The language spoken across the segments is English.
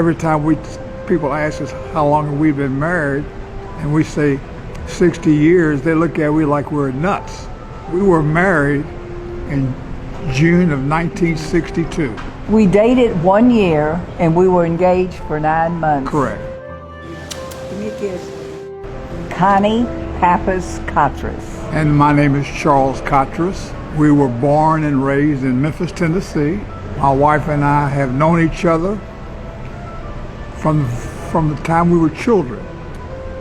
Every time people ask us how long have we been married, and we say 60 years, they look at me like we're nuts. We were married in June of 1962. We dated 1 year and we were engaged for 9 months. Correct. Give me a kiss. Connie Pappas Kotras. And my name is Charles Kotras. We were born and raised in Memphis, Tennessee. My wife and I have known each other from the time we were children.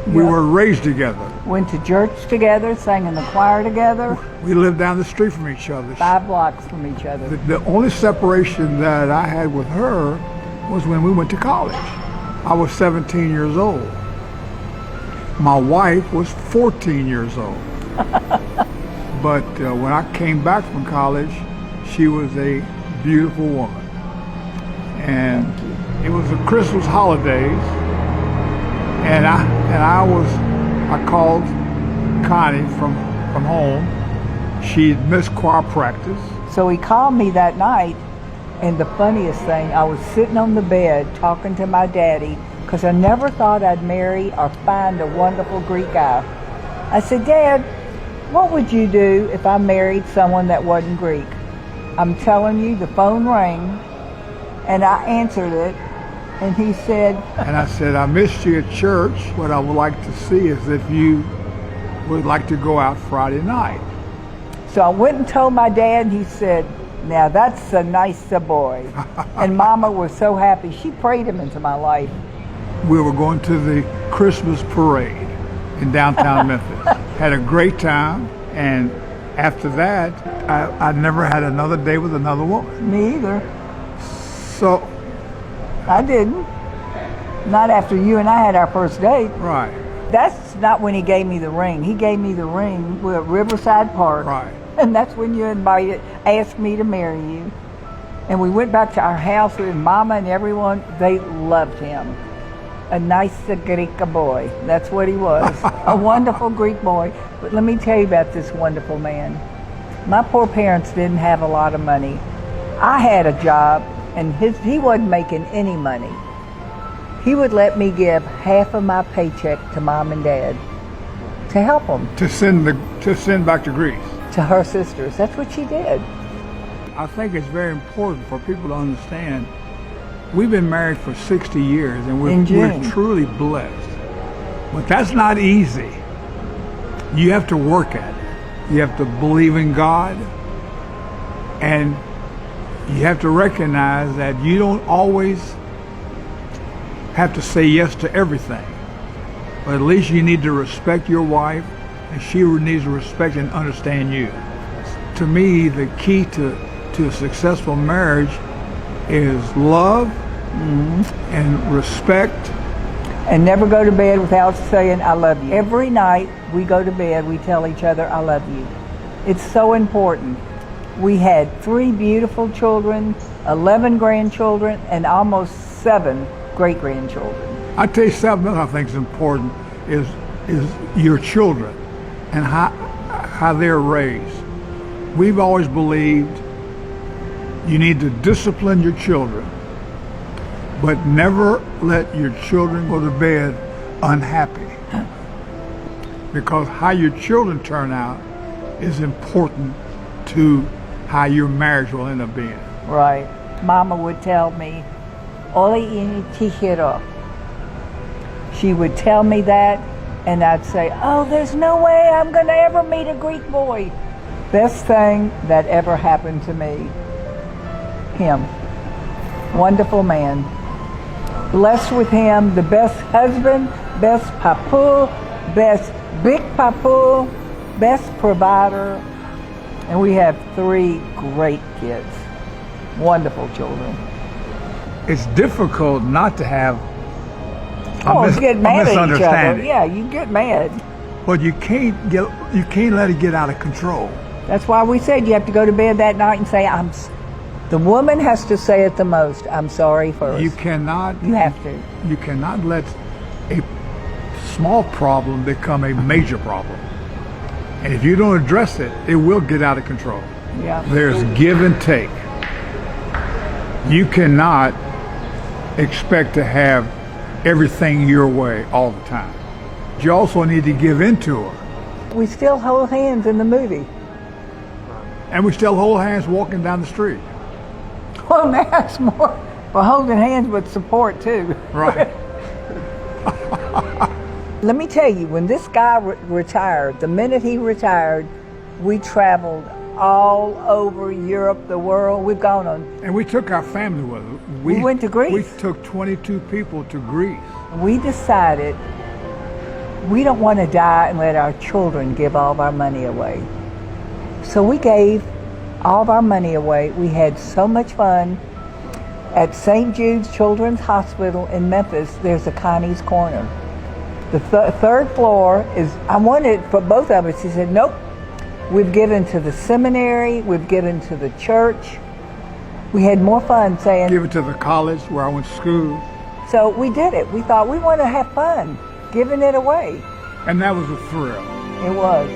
We were raised together. Went to church together, sang in the choir together. We lived down the street from each other. 5 blocks from each other. The only separation that I had with her was when we went to college. I was 17 years old. My wife was 14 years old. But when I came back from college, she was a beautiful woman. And it was the Christmas holidays, and I called Connie from home. She'd missed choir practice. So he called me that night, and the funniest thing, I was sitting on the bed talking to my daddy, because I never thought I'd marry or find a wonderful Greek guy. I said, Dad, what would you do if I married someone that wasn't Greek? I'm telling you, the phone rang, and I answered it, and he said... And I said, I missed you at church. What I would like to see is if you would like to go out Friday night. So I went and told my dad, and he said, now that's a nice boy. And Mama was so happy. She prayed him into my life. We were going to the Christmas parade in downtown Memphis. Had a great time, and after that, I never had another day with another woman. Me either. So... I didn't. Not after you and I had our first date. Right. That's not when he gave me the ring. He gave me the ring at Riverside Park. Right. And that's when you asked me to marry you. And we went back to our house with Mama and everyone. They loved him. A nice Greek boy. That's what he was. A wonderful Greek boy. But let me tell you about this wonderful man. My poor parents didn't have a lot of money. I had a job, and he wasn't making any money. He would let me give half of my paycheck to Mom and Dad to help them. To send back to Greece. To her sisters. That's what she did. I think it's very important for people to understand we've been married for 60 years, and we're truly blessed. But that's not easy. You have to work at it. You have to believe in God, and you have to recognize that you don't always have to say yes to everything. But at least you need to respect your wife, and she needs to respect and understand you. To me, the key to a successful marriage is love and respect. And never go to bed without saying, I love you. Every night we go to bed, we tell each other, I love you. It's so important. We had 3 beautiful children, 11 grandchildren, and almost 7 great-grandchildren. I tell you something else I think is important is your children and how they're raised. We've always believed you need to discipline your children, but never let your children go to bed unhappy. Because how your children turn out is important to how your marriage will end up being. Right. Mama would tell me, Oli ini tihiro. She would tell me that, and I'd say, oh, there's no way I'm going to ever meet a Greek boy. Best thing that ever happened to me. Him. Wonderful man. Blessed with him, the best husband, best papu, best big papu, best provider, and we have 3 great kids. Wonderful children. It's difficult not to have get mad at each other. misunderstanding. Yeah, you get mad. But you can't let it get out of control. That's why we said you have to go to bed that night and say, the woman has to say it the most, I'm sorry first. You cannot. You have to. You cannot let a small problem become a major problem. And if you don't address it, it will get out of control. Yeah. There's give and take. You cannot expect to have everything your way all the time. You also need to give in to her. We still hold hands in the movie. And we still hold hands walking down the street. Well, now it's more, we're holding hands with support too. Right. Let me tell you, when this guy retired, the minute he retired, we traveled all over Europe, the world. We've gone on. And we took our family with us. We went to Greece. We took 22 people to Greece. We decided we don't want to die and let our children give all of our money away. So we gave all of our money away. We had so much fun. At St. Jude's Children's Hospital in Memphis, there's a Connie's Corner. The third floor is, I wanted for both of us. He said, nope, we've given to the seminary, we've given to the church. We had more fun saying. Give it to the college where I went to school. So we did it. We thought we want to have fun, giving it away. And that was a thrill. It was.